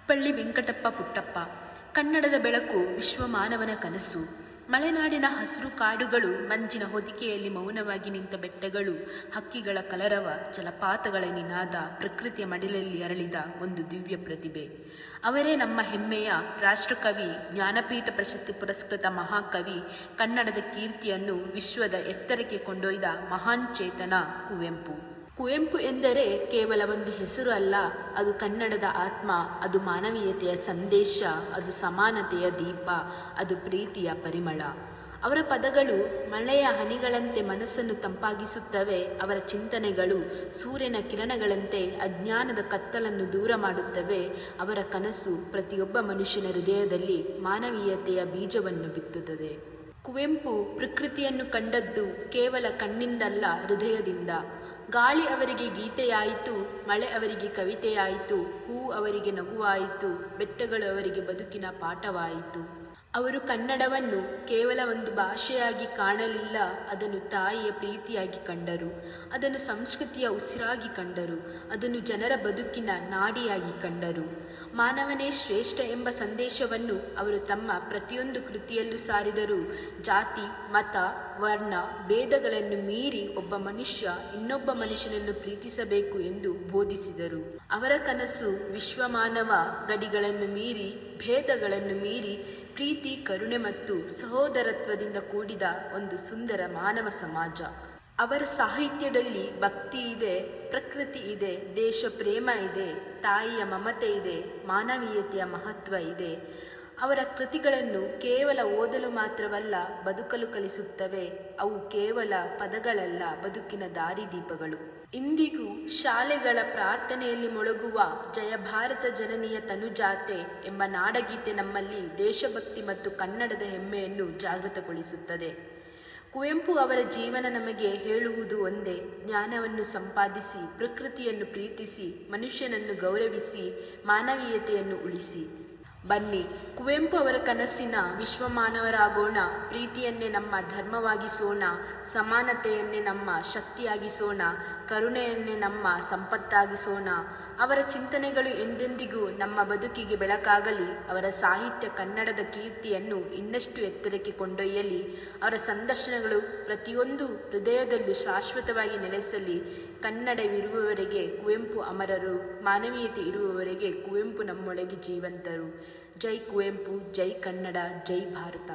ಪಳ್ಳಿ ವೆಂಕಟಪ್ಪ ಪುಟ್ಟಪ್ಪ. ಕನ್ನಡದ ಬೆಳಕು ವಿಶ್ವಮಾನವನ ಕನಸು. ಮಲೆನಾಡಿನ ಹಸಿರು ಕಾಡುಗಳು, ಮಂಜಿನ ಹೊದಿಕೆಯಲ್ಲಿ ಮೌನವಾಗಿ ನಿಂತ ಬೆಟ್ಟಗಳು, ಹಕ್ಕಿಗಳ ಕಲರವ, ಜಲಪಾತಗಳ ನಿನಾದ, ಪ್ರಕೃತಿಯ ಮಡಿಲಲ್ಲಿ ಅರಳಿದ ಒಂದು ದಿವ್ಯ ಪ್ರತಿಭೆ. ಅವರೇ ನಮ್ಮ ಹೆಮ್ಮೆಯ ರಾಷ್ಟ್ರಕವಿ, ಜ್ಞಾನಪೀಠ ಪ್ರಶಸ್ತಿ ಪುರಸ್ಕೃತ ಮಹಾಕವಿ, ಕನ್ನಡದ ಕೀರ್ತಿಯನ್ನು ವಿಶ್ವದ ಎತ್ತರಕ್ಕೆ ಕೊಂಡೊಯ್ದ ಮಹಾನ್ ಚೇತನ ಕುವೆಂಪು. ಕುವೆಂಪು ಎಂದರೆ ಕೇವಲ ಒಂದು ಹೆಸರು ಅಲ್ಲ, ಅದು ಕನ್ನಡದ ಆತ್ಮ, ಅದು ಮಾನವೀಯತೆಯ ಸಂದೇಶ, ಅದು ಸಮಾನತೆಯ ದೀಪ, ಅದು ಪ್ರೀತಿಯ ಪರಿಮಳ. ಅವರ ಪದಗಳು ಮಳೆಯ ಹನಿಗಳಂತೆ ಮನಸ್ಸನ್ನು ತಂಪಾಗಿಸುತ್ತವೆ. ಅವರ ಚಿಂತನೆಗಳು ಸೂರ್ಯನ ಕಿರಣಗಳಂತೆ ಅಜ್ಞಾನದ ಕತ್ತಲನ್ನು ದೂರ ಮಾಡುತ್ತವೆ. ಅವರ ಕನಸು ಪ್ರತಿಯೊಬ್ಬ ಮನುಷ್ಯನ ಹೃದಯದಲ್ಲಿ ಮಾನವೀಯತೆಯ ಬೀಜವನ್ನು ಬಿತ್ತುತ್ತದೆ. ಕುವೆಂಪು ಪ್ರಕೃತಿಯನ್ನು ಕಂಡದ್ದು ಕೇವಲ ಕಣ್ಣಿಂದಲ್ಲ, ಹೃದಯದಿಂದ. ಗಾಳಿ ಅವರಿಗೆ ಗೀತೆಯಾಯಿತು, ಮಳೆ ಅವರಿಗೆ ಕವಿತೆಯಾಯಿತು, ಹೂ ಅವರಿಗೆ ನಗುವಾಯಿತು, ಬೆಟ್ಟಗಳು ಅವರಿಗೆ ಬದುಕಿನ ಪಾಠವಾಯಿತು. ಅವರು ಕನ್ನಡವನ್ನು ಕೇವಲ ಒಂದು ಭಾಷೆಯಾಗಿ ಕಾಣಲಿಲ್ಲ, ಅದನ್ನು ತಾಯಿಯ ಪ್ರೀತಿಯಾಗಿ ಕಂಡರು, ಅದನ್ನು ಸಂಸ್ಕೃತಿಯ ಉಸಿರಾಗಿ ಕಂಡರು, ಅದನ್ನು ಜನರ ಬದುಕಿನ ನಾಡಿಯಾಗಿ ಕಂಡರು. ಮಾನವನೇ ಶ್ರೇಷ್ಠ ಎಂಬ ಸಂದೇಶವನ್ನು ಅವರು ತಮ್ಮ ಪ್ರತಿಯೊಂದು ಕೃತಿಯಲ್ಲೂ ಸಾರಿದರು. ಜಾತಿ, ಮತ, ವರ್ಣ ಭೇದಗಳನ್ನು ಮೀರಿ ಒಬ್ಬ ಮನುಷ್ಯ ಇನ್ನೊಬ್ಬ ಮನುಷ್ಯನನ್ನು ಪ್ರೀತಿಸಬೇಕು ಎಂದು ಬೋಧಿಸಿದರು. ಅವರ ಕನಸು ವಿಶ್ವಮಾನವ, ಗಡಿಗಳನ್ನು ಮೀರಿ, ಭೇದಗಳನ್ನು ಮೀರಿ, ಪ್ರೀತಿ, ಕರುಣೆ ಮತ್ತು ಸಹೋದರತ್ವದಿಂದ ಕೂಡಿದ ಒಂದು ಸುಂದರ ಮಾನವ ಸಮಾಜ. ಅವರ ಸಾಹಿತ್ಯದಲ್ಲಿ ಭಕ್ತಿ ಇದೆ, ಪ್ರಕೃತಿ ಇದೆ, ದೇಶ ಪ್ರೇಮ ಇದೆ, ತಾಯಿಯ ಮಮತೆ ಇದೆ, ಮಾನವೀಯತೆಯ ಮಹತ್ವ ಇದೆ. ಅವರ ಕೃತಿಗಳನ್ನು ಕೇವಲ ಓದಲು ಮಾತ್ರವಲ್ಲ, ಬದುಕಲು ಕಲಿಸುತ್ತವೆ. ಅವು ಕೇವಲ ಪದಗಳಲ್ಲ, ಬದುಕಿನ ದಾರಿದೀಪಗಳು. ಇಂದಿಗೂ ಶಾಲೆಗಳ ಪ್ರಾರ್ಥನೆಯಲ್ಲಿ ಮೊಳಗುವ ಜಯ ಭಾರತ ಜನನಿಯ ತನುಜಾತೆ ಎಂಬ ನಾಡಗೀತೆ ನಮ್ಮಲ್ಲಿ ದೇಶಭಕ್ತಿ ಮತ್ತು ಕನ್ನಡದ ಹೆಮ್ಮೆಯನ್ನು ಜಾಗೃತಗೊಳಿಸುತ್ತದೆ. ಕುವೆಂಪು ಅವರ ಜೀವನ ನಮಗೆ ಹೇಳುವುದು ಒಂದೇ: ಜ್ಞಾನವನ್ನು ಸಂಪಾದಿಸಿ, ಪ್ರಕೃತಿಯನ್ನು ಪ್ರೀತಿಸಿ, ಮನುಷ್ಯನನ್ನು ಗೌರವಿಸಿ, ಮಾನವೀಯತೆಯನ್ನು ಉಳಿಸಿ. ಬನ್ನಿ, ಕುವೆಂಪು ಅವರ ಕನಸಿನ ವಿಶ್ವಮಾನವರಾಗೋಣ. ಪ್ರೀತಿಯನ್ನೇ ನಮ್ಮ ಧರ್ಮವಾಗಿಸೋಣ, ಸಮಾನತೆಯನ್ನೇ ನಮ್ಮ ಶಕ್ತಿಯಾಗಿಸೋಣ, ಕರುಣೆಯನ್ನೇ ನಮ್ಮ ಸಂಪತ್ತಾಗಿಸೋಣ. ಅವರ ಚಿಂತನೆಗಳು ಎಂದೆಂದಿಗೂ ನಮ್ಮ ಬದುಕಿಗೆ ಬೆಳಕಾಗಲಿ. ಅವರ ಸಾಹಿತ್ಯ ಕನ್ನಡದ ಕೀರ್ತಿಯನ್ನು ಇನ್ನಷ್ಟು ಎತ್ತರಕ್ಕೆ ಕೊಂಡೊಯ್ಯಲಿ. ಅವರ ಸಂದರ್ಶನಗಳು ಪ್ರತಿಯೊಂದು ಹೃದಯದಲ್ಲೂ ಶಾಶ್ವತವಾಗಿ ನೆಲೆಸಲಿ. ಕನ್ನಡವಿರುವವರೆಗೆ ಕುವೆಂಪು ಅಮರರು, ಮಾನವೀಯತೆ ಇರುವವರೆಗೆ ಕುವೆಂಪು ನಮ್ಮೊಳಗೆ ಜೀವಂತರು. ಜೈ ಕುವೆಂಪು, ಜೈ ಕನ್ನಡ, ಜೈ ಭಾರತ.